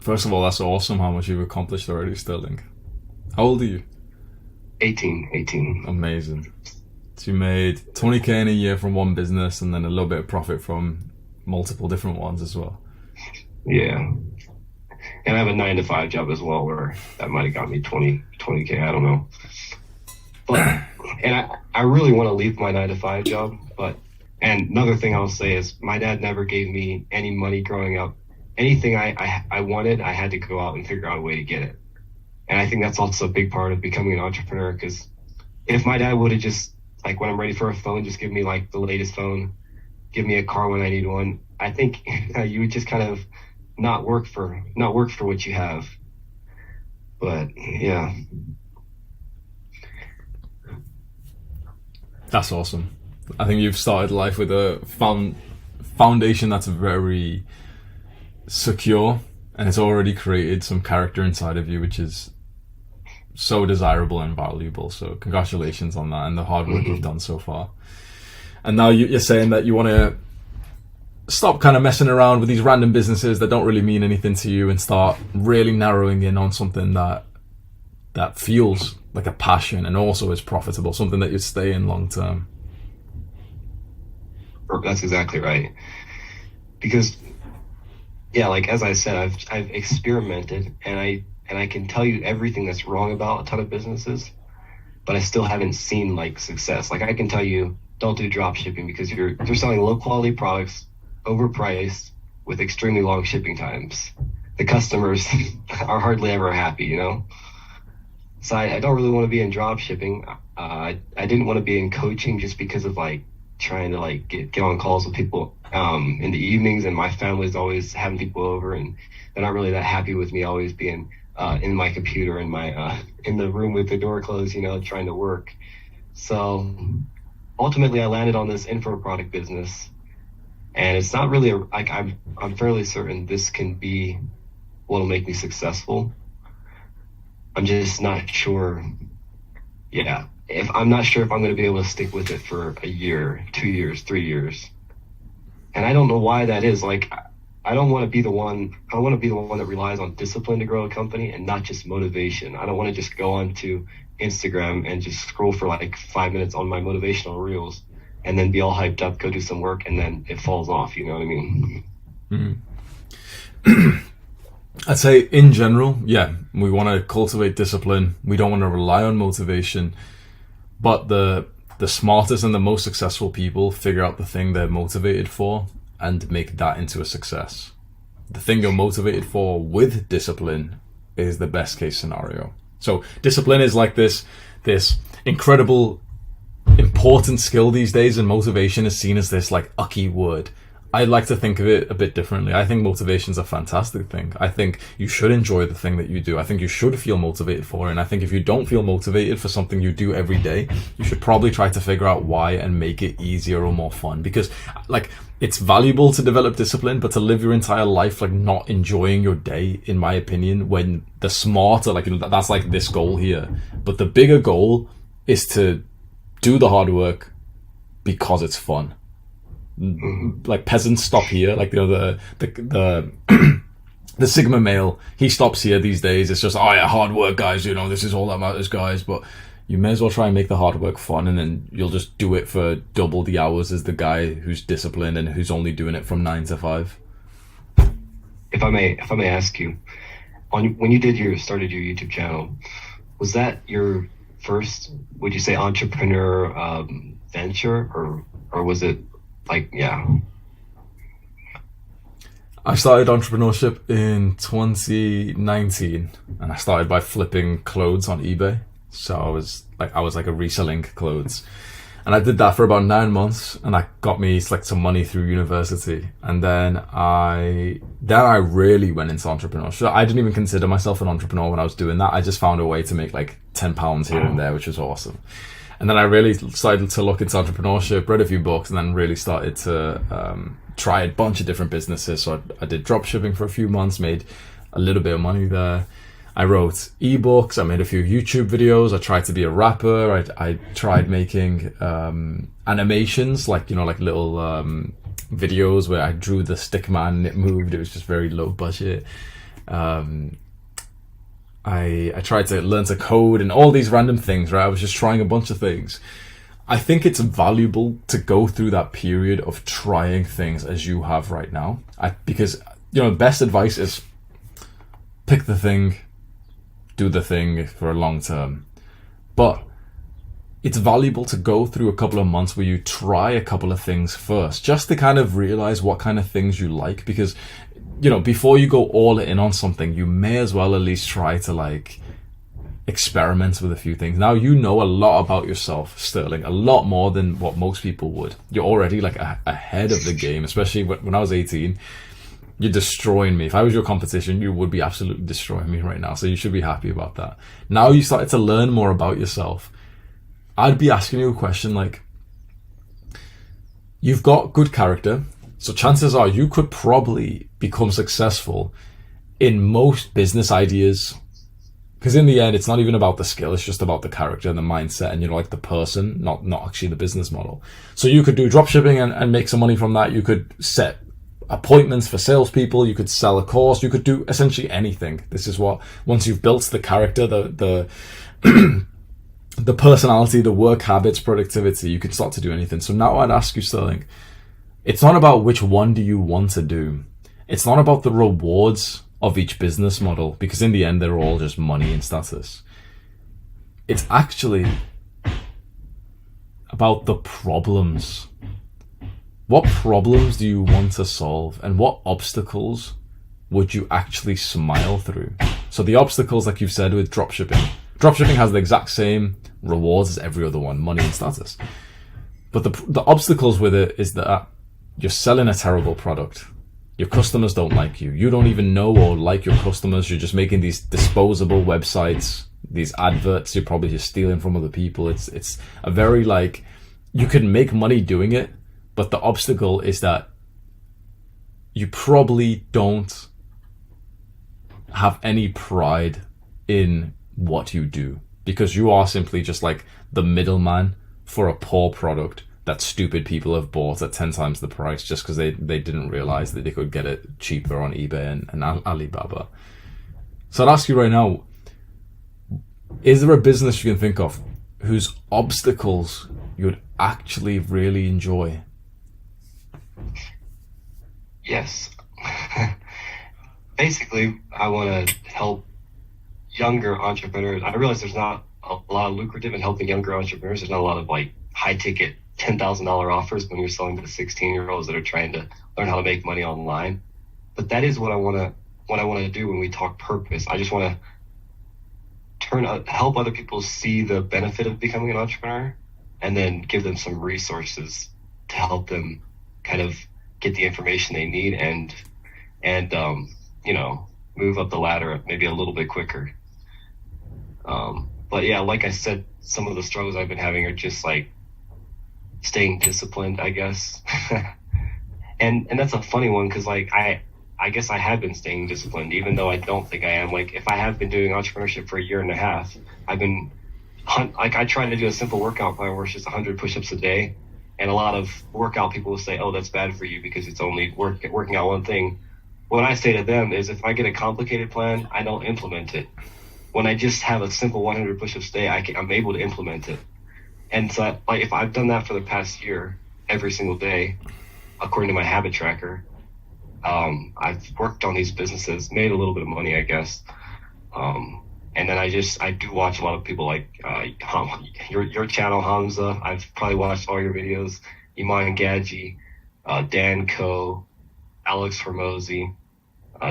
First of all, that's awesome how much you've accomplished already, Sterling. How old are you? 18, 18. Amazing. So you made 20K in a year from one business and then a little bit of profit from multiple different ones as well. Yeah. And I have a 9 to 5 job as well where that might have got me 20K. I don't know. But, and I really want to leave my 9 to 5 job. And another thing I'll say is my dad never gave me any money growing up. Anything I wanted, I had to go out and figure out a way to get it. And I think that's also a big part of becoming an entrepreneur, because if my dad would have just, like, when I'm ready for a phone, just give me like the latest phone, give me a car when I need one, I think you would just kind of not work for what you have. But yeah. That's awesome. I think you've started life with a foundation that's very secure, and it's already created some character inside of you, which is so desirable and valuable. So congratulations on that and the hard work you've done so far. And now you're saying that you want to stop kind of messing around with these random businesses that don't really mean anything to you and start really narrowing in on something that feels like a passion and also is profitable, something that you'd stay in long term. That's exactly right. Because yeah, like as I said, I've experimented, and I can tell you everything that's wrong about a ton of businesses, but I still haven't seen like success. Like I can tell you, don't do drop shipping because you're selling low quality products, overpriced, with extremely long shipping times. The customers are hardly ever happy, you know? So I don't really want to be in drop shipping. I didn't want to be in coaching just because of like trying to like get on calls with people in the evenings, and my family's always having people over and they're not really that happy with me always being in my computer in my in the room with the door closed, you know, trying to work. So ultimately I landed on this info product business, and it's not really like I'm fairly certain this can be what'll make me successful. I'm just not sure. Yeah. I'm not sure if I'm going to be able to stick with it for a year, 2 years, 3 years. And I don't know why that is. Like, I don't want to be the one that relies on discipline to grow a company and not just motivation. I don't want to just go onto Instagram and just scroll for like 5 minutes on my motivational reels and then be all hyped up, go do some work, and then it falls off. You know what I mean? Mm-hmm. I'd say in general, yeah, we want to cultivate discipline. We don't want to rely on motivation. But the smartest and the most successful people figure out the thing they're motivated for and make that into a success. The thing you're motivated for with discipline is the best case scenario. So discipline is like this incredible important skill these days, and motivation is seen as this like ucky word. I like to think of it a bit differently. I think motivation's a fantastic thing. I think you should enjoy the thing that you do. I think you should feel motivated for it. And I think if you don't feel motivated for something you do every day, you should probably try to figure out why and make it easier or more fun. Because like it's valuable to develop discipline, but to live your entire life like not enjoying your day, in my opinion, when the smarter, like, you know, that's like this goal here. But the bigger goal is to do the hard work because it's fun. Like peasants stop here, like, you know, the the Sigma male, he stops here these days. It's just, oh yeah, hard work, guys, you know, this is all that matters, guys. But you may as well try and make the hard work fun, and then you'll just do it for double the hours as the guy who's disciplined and who's only doing it from 9 to 5. If I may ask you, when you started your YouTube channel, was that your first, would you say, entrepreneur venture, or was it like, yeah? I started entrepreneurship in 2019, and I started by flipping clothes on eBay. So I was like a reselling clothes, and I did that for about 9 months, and that got me like some money through university. And then I really went into entrepreneurship. I didn't even consider myself an entrepreneur when I was doing that. I just found a way to make like £10 here and there, which was awesome. And then I really started to look into entrepreneurship, read a few books, and then really started to try a bunch of different businesses. So I did drop shipping for a few months, made a little bit of money there. I wrote ebooks, I made a few YouTube videos, I tried to be a rapper, I tried making animations, like, you know, like little videos where I drew the stick man and it moved. It was just very low budget. I tried to learn to code and all these random things, right? I was just trying a bunch of things. I think it's valuable to go through that period of trying things as you have right now. Because, best advice is pick the thing, do the thing for a long term. But it's valuable to go through a couple of months where you try a couple of things first, just to kind of realize what kind of things you like. Because, before you go all in on something, you may as well at least try to experiment with a few things. Now you know a lot about yourself, Sterling, a lot more than what most people would. You're already ahead of the game, especially when I was 18. You're destroying me. If I was your competition, you would be absolutely destroying me right now. So you should be happy about that. Now you started to learn more about yourself. I'd be asking you a question like, you've got good character, so chances are you could probably become successful in most business ideas. Because in the end, it's not even about the skill, it's just about the character and the mindset and, the person, not actually the business model. So you could do dropshipping and make some money from that. You could set appointments for salespeople. You could sell a course. You could do essentially anything. This is what, once you've built the character, the personality, the work habits, productivity, you can start to do anything. So now I'd ask you, Sterling, it's not about which one do you want to do. It's not about the rewards of each business model, because in the end, they're all just money and status. It's actually about the problems. What problems do you want to solve, and what obstacles would you actually smile through? So the obstacles, like you've said with dropshipping. Dropshipping has the exact same rewards as every other one, money and status. But the obstacles with it is that you're selling a terrible product. Your customers don't like you. You don't even know or like your customers. You're just making these disposable websites, these adverts. You're probably just stealing from other people. It's a very you can make money doing it, but the obstacle is that you probably don't have any pride in what you do, because you are simply just the middleman for a poor product that stupid people have bought at 10 times the price just because they didn't realize that they could get it cheaper on eBay and Alibaba. So I'd ask you right now, is there a business you can think of whose obstacles you would actually really enjoy? Yes. Basically, I want to help younger entrepreneurs. I realize there's not a lot of lucrative in helping younger entrepreneurs. There's not a lot of high ticket $10,000 offers when you're selling to 16-year-olds that are trying to learn how to make money online. But that is what I want to do when we talk purpose. I just want to help other people see the benefit of becoming an entrepreneur, and then give them some resources to help them kind of get the information they need and move up the ladder maybe a little bit quicker. But yeah, like I said, some of the struggles I've been having are just staying disciplined, I guess. and that's a funny one, because I guess I have been staying disciplined, even though I don't think I am. If I have been doing entrepreneurship for a year and a half, I've been I try to do a simple workout plan where it's just 100 push-ups a day, and a lot of workout people will say, oh, that's bad for you because it's only working out one thing. What I say to them is, if I get a complicated plan, I don't implement it. When I just have a simple 100 push-ups a day, I'm able to implement it. And so if I've done that for the past year, every single day, according to my habit tracker, I've worked on these businesses, made a little bit of money, I guess. And then I do watch a lot of people your channel, Hamza. I've probably watched all your videos. Iman Gadji, Dan Koh, Alex Hormozy,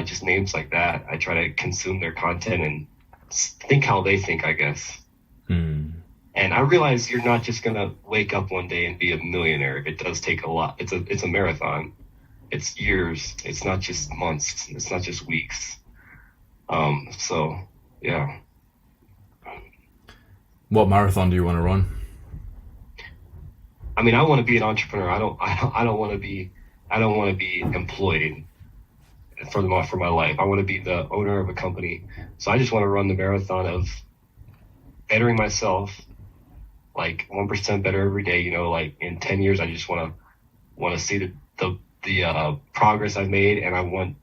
just names like that. I try to consume their content and think how they think, I guess. And I realize you're not just going to wake up one day and be a millionaire. It does take a lot. It's a marathon. It's years. It's not just months. It's not just weeks. So, yeah. What marathon do you want to run? I mean, I want to be an entrepreneur. I don't want to be employed for my life. I want to be the owner of a company. So I just want to run the marathon of bettering myself, 1% better every day. In 10 years, I just want to see the progress I've made, and I want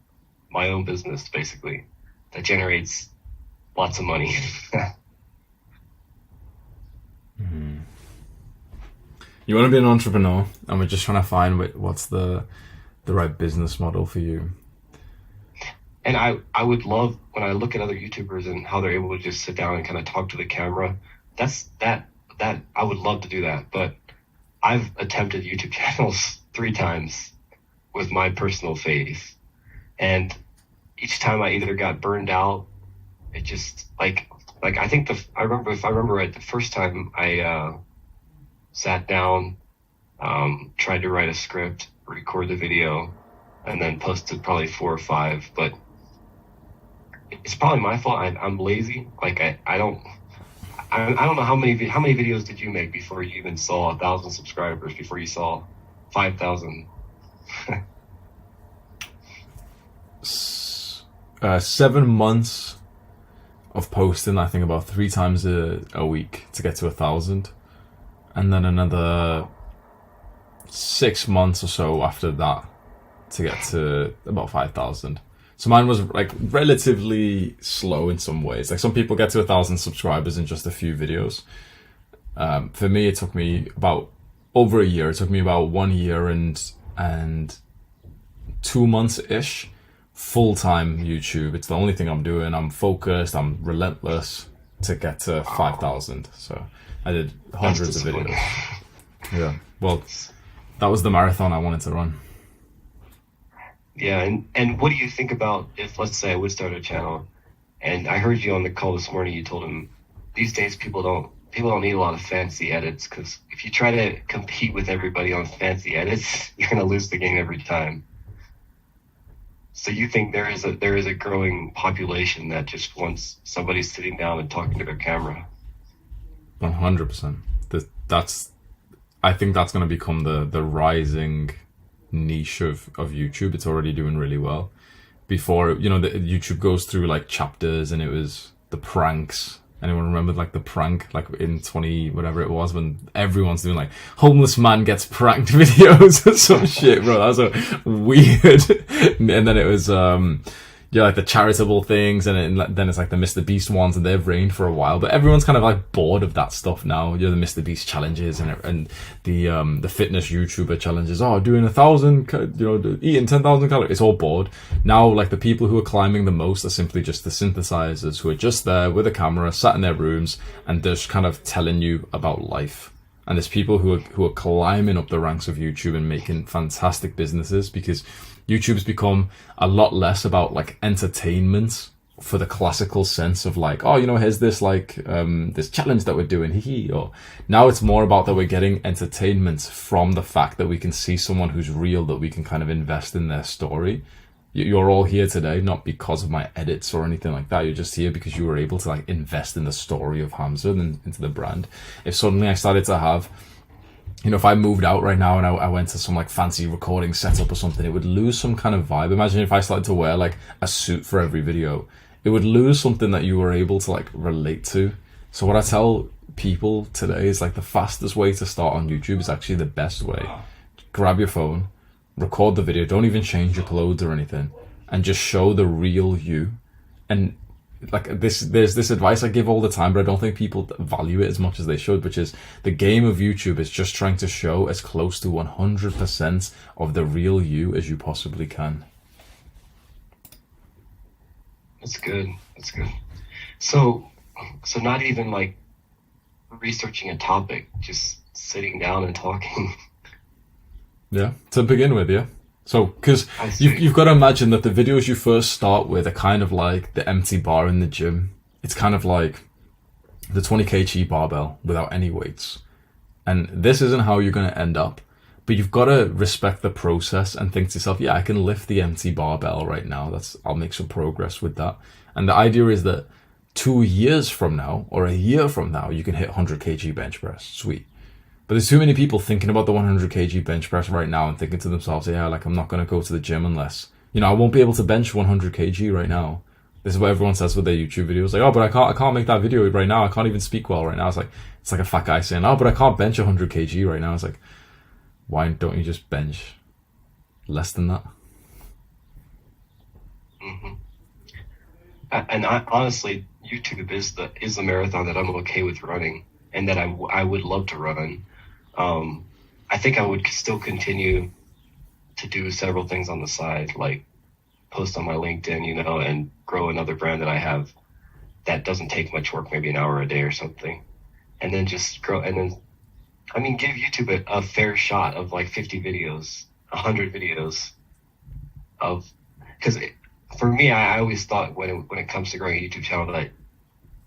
my own business, basically. that generates lots of money. You want to be an entrepreneur, and we're just trying to find what's the right business model for you. And I would love, when I look at other YouTubers and how they're able to just sit down and kind of talk to the camera, that I would love to do that. But I've attempted YouTube channels 3 times with my personal face, and each time I either got burned out, it just like I think if I remember right, the first time I sat down, tried to write a script, record the video, and then posted probably 4 or 5. But it's probably my fault. I'm lazy. Like I don't know how many videos did you make before you even saw 1,000 subscribers, before you saw 5,000? 7 months of posting, I think about 3 times a week to get to 1,000, and then another 6 months or so after that to get to about 5,000. So mine was like relatively slow in some ways. Like some people get to 1,000 subscribers in just a few videos. For me, it took me about over a year. It took me about 1 year and 2 months ish. Full-time YouTube. It's the only thing I'm doing. I'm focused. I'm relentless to get to 5,000. So I did hundreds of videos. Yeah. Well, that was the marathon I wanted to run. Yeah, and what do you think about if, let's say, I would start a channel, and I heard you on the call this morning, you told him these days people don't need a lot of fancy edits, because if you try to compete with everybody on fancy edits, you're going to lose the game every time. So you think there is a growing population that just wants somebody sitting down and talking to their camera? 100%. I think that's going to become the rising niche of YouTube. It's already doing really well. Before, YouTube goes through like chapters, and it was the pranks. Anyone remember like the prank, like in 20 whatever it was, when everyone's doing like homeless man gets pranked videos or some shit, bro? That was so weird. And then it was like the charitable things, and then it's like the Mr. Beast ones, and they've reigned for a while. But everyone's kind of like bored of that stuff now. The Mr. Beast challenges and the fitness YouTuber challenges. Oh, doing 1,000, eating 10,000 calories. It's all bored now. Like the people who are climbing the most are simply just the synthesizers who are just there with a camera, sat in their rooms, and they're just kind of telling you about life. And there's people who are climbing up the ranks of YouTube and making fantastic businesses, because YouTube's become a lot less about like entertainment for the classical sense of like, oh, here's this like this challenge that we're doing, or now it's more about that we're getting entertainment from the fact that we can see someone who's real, that we can kind of invest in their story. You're all here today not because of my edits or anything like that. You're just here because you were able to like invest in the story of Hamza and into the brand. If suddenly I started to have, if I moved out right now and I went to some like fancy recording setup or something, it would lose some kind of vibe. Imagine if I started to wear like a suit for every video. It would lose something that you were able to like relate to. So what I tell people today is like the fastest way to start on YouTube is actually the best way. Grab your phone, record the video, don't even change your clothes or anything, and just show the real you. And like there's this advice I give all the time, but I don't think people value it as much as they should, which is the game of YouTube is just trying to show as close to 100% of the real you as you possibly can. That's good. So not even like researching a topic, just sitting down and talking. Yeah, to begin with, yeah. So, because you've got to imagine that the videos you first start with are kind of like the empty bar in the gym. It's kind of like the 20 kg barbell without any weights. And this isn't how you're going to end up. But you've got to respect the process and think to yourself, yeah, I can lift the empty barbell right now. I'll make some progress with that. And the idea is that 2 years from now or a year from now, you can hit 100 kg bench press. Sweet. But there's too many people thinking about the 100 kg bench press right now and thinking to themselves, yeah, like I'm not going to go to the gym unless, I won't be able to bench 100 kg right now. This is what everyone says with their YouTube videos. Like, oh, but I can't make that video right now. I can't even speak well right now. It's like a fat guy saying, oh, but I can't bench 100 kg right now. It's like, why don't you just bench less than that? Mm-hmm. and honestly, YouTube is the marathon that I'm okay with running, and that I would love to run. I think I would still continue to do several things on the side, like post on my LinkedIn, and grow another brand that I have that doesn't take much work, maybe an hour a day or something, and then just grow. And then, I mean, give YouTube a fair shot of like 50 videos, 100 videos because for me, I always thought when it comes to growing a YouTube channel that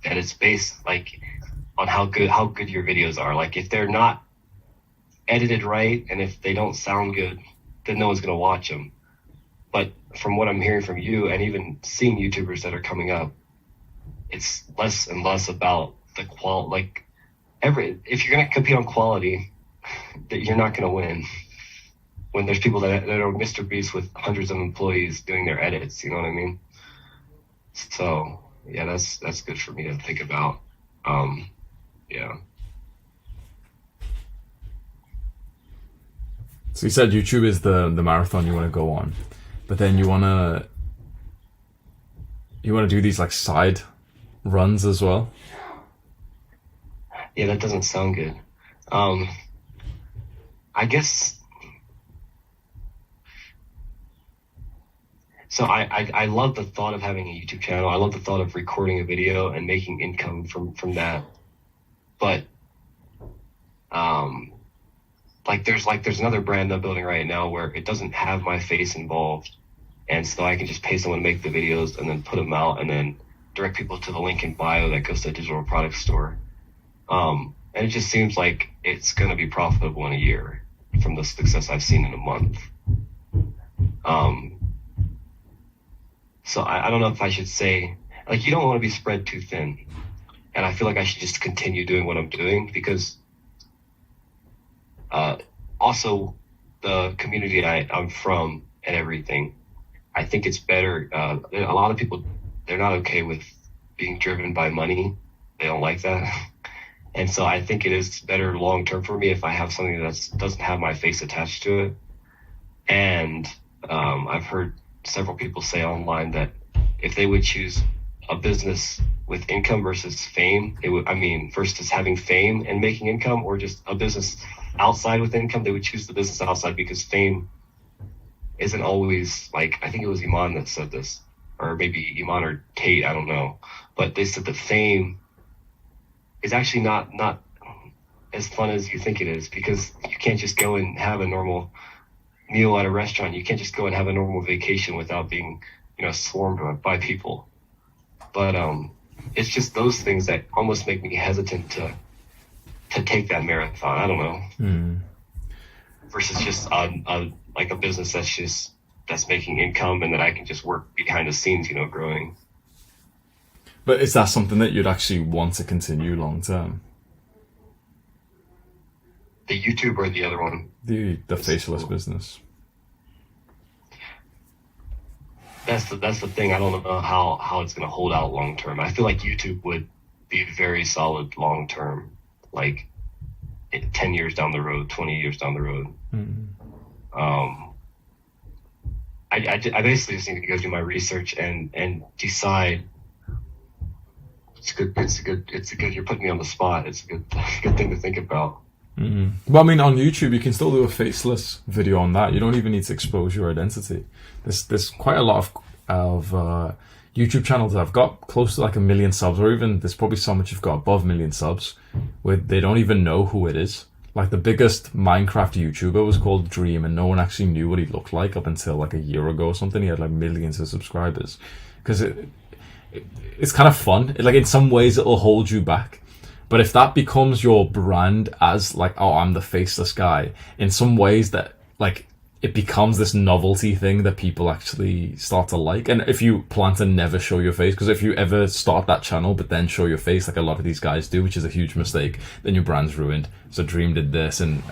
it's based like on how good your videos are. Like if they're not edited right and if they don't sound good, then no one's gonna watch them. But from what I'm hearing from you and even seeing YouTubers that are coming up, it's less and less about the quality. Like if you're gonna compete on quality, that you're not gonna win. When there's people that are Mr. Beast with hundreds of employees doing their edits, you know what I mean? So yeah, that's good for me to think about. Yeah. So you said YouTube is the marathon you want to go on, but then you want to do these like side runs as well. Yeah, that doesn't sound good. I guess. So I love the thought of having a YouTube channel. I love the thought of recording a video and making income from that. But there's another brand I'm building right now where it doesn't have my face involved, and so I can just pay someone to make the videos and then put them out and then direct people to the link in bio that goes to a digital product store. And it just seems like it's going to be profitable in a year from the success I've seen in a month. So I don't know if I should say, like, you don't want to be spread too thin. And I feel like I should just continue doing what I'm doing because also the community I'm from and everything, I think it's better. A lot of people, they're not okay with being driven by money. They don't like that. And so I think it is better long-term for me if I have something that doesn't have my face attached to it. And I've heard several people say online that if they would choose a business with income versus fame, versus having fame and making income, or just a business outside with income, they would choose the business outside because fame isn't always like, I think it was Iman that said this, or maybe Iman or Tate, I don't know. But they said that fame is actually not as fun as you think it is, because you can't just go and have a normal meal at a restaurant. You can't just go and have a normal vacation without being, swarmed by people. But it's just those things that almost make me hesitant to take that marathon. I don't know. Versus just like a business that's making income and that I can just work behind the scenes, growing. But is that something that you'd actually want to continue long term? The YouTube or the other one? The faceless business. That's the thing. I don't know how it's going to hold out long term. I feel like YouTube would be very solid long term, like 10 years down the road, 20 years down the road. I basically just need to go do my research and decide. It's a good. You're putting me on the spot. It's a good thing to think about. Well, I mean, on YouTube, you can still do a faceless video on that. You don't even need to expose your identity. There's quite a lot of YouTube channels that have got close to like 1 million subs, or even there's probably some which have got above 1 million subs, where they don't even know who it is. Like the biggest Minecraft YouTuber was called Dream, and no one actually knew what he looked like up until like a year ago or something. He had like millions of subscribers, because it's kind of fun. Like in some ways, it'll hold you back. But if that becomes your brand as like, oh, I'm the faceless guy, in some ways that like it becomes this novelty thing that people actually start to like. And if you plan to never show your face, because if you ever start that channel but then show your face like a lot of these guys do, which is a huge mistake, then your brand's ruined. So Dream did this, and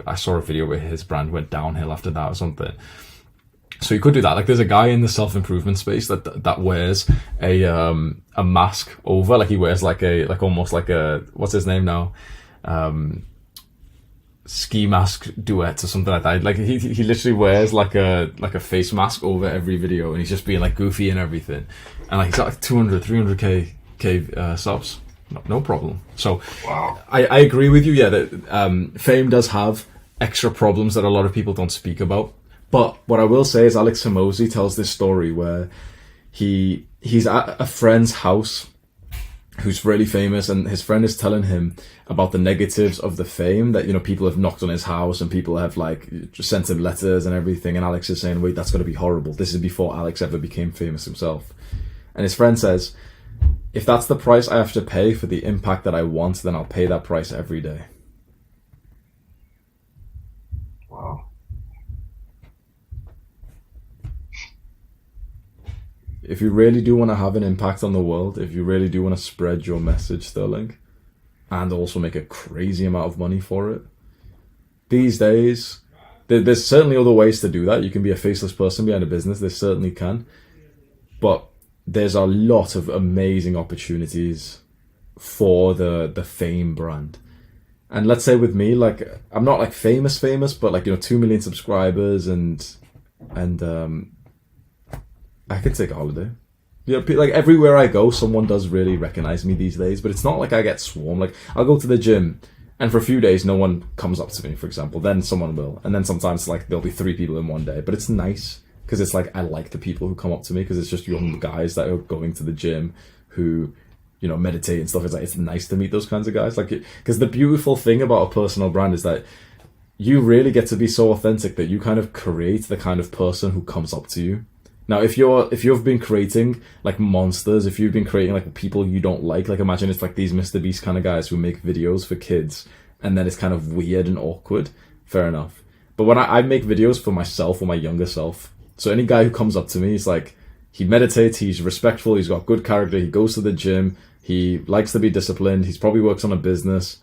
I saw a video where his brand went downhill after that or something. So you could do that. Like there's a guy in the self-improvement space that wears a mask over, like he wears like almost like a, what's his name now? ski mask duets or something like that. Like he literally wears like a face mask over every video, and he's just being like goofy and everything. And like he's got like 300k subs. No problem. So Wow. I agree with you. Yeah, that fame does have extra problems that a lot of people don't speak about. But what I will say is Alex Hormozi tells this story where he's at a friend's house who's really famous, and his friend is telling him about the negatives of the fame, that, you know, people have knocked on his house and people have like just sent him letters and everything, and Alex is saying, wait, that's got to be horrible. This is before Alex ever became famous himself. And his friend says, if that's the price I have to pay for the impact that I want, then I'll pay that price every day. Wow. If you really do want to have an impact on the world, if you really do want to spread your message, Sterling, and also make a crazy amount of money for it, these days, there's certainly other ways to do that. You can be a faceless person behind a business. They certainly can. But there's a lot of amazing opportunities for the fame brand. And let's say with me, like, I'm not like famous, but like, you know, 2 million subscribers and I could take a holiday. Yeah, like everywhere I go, someone does really recognize me these days, but it's not like I get swarmed. Like, I'll go to the gym, and for a few days, no one comes up to me, for example. Then someone will. And then sometimes, like, there'll be 3 people in one day. But it's nice, because it's like, I like the people who come up to me, because it's just young guys that are going to the gym who, you know, meditate and stuff. It's like, it's nice to meet those kinds of guys. Like, because the beautiful thing about a personal brand is that you really get to be so authentic that you kind of create the kind of person who comes up to you. Now, if you've been creating like monsters, if you've been creating like people you don't like imagine it's like these Mr. Beast kind of guys who make videos for kids, and then it's kind of weird and awkward, fair enough. But when I make videos for myself or my younger self, so any guy who comes up to me is like, he meditates, he's respectful, he's got good character, he goes to the gym, he likes to be disciplined, he's probably works on a business,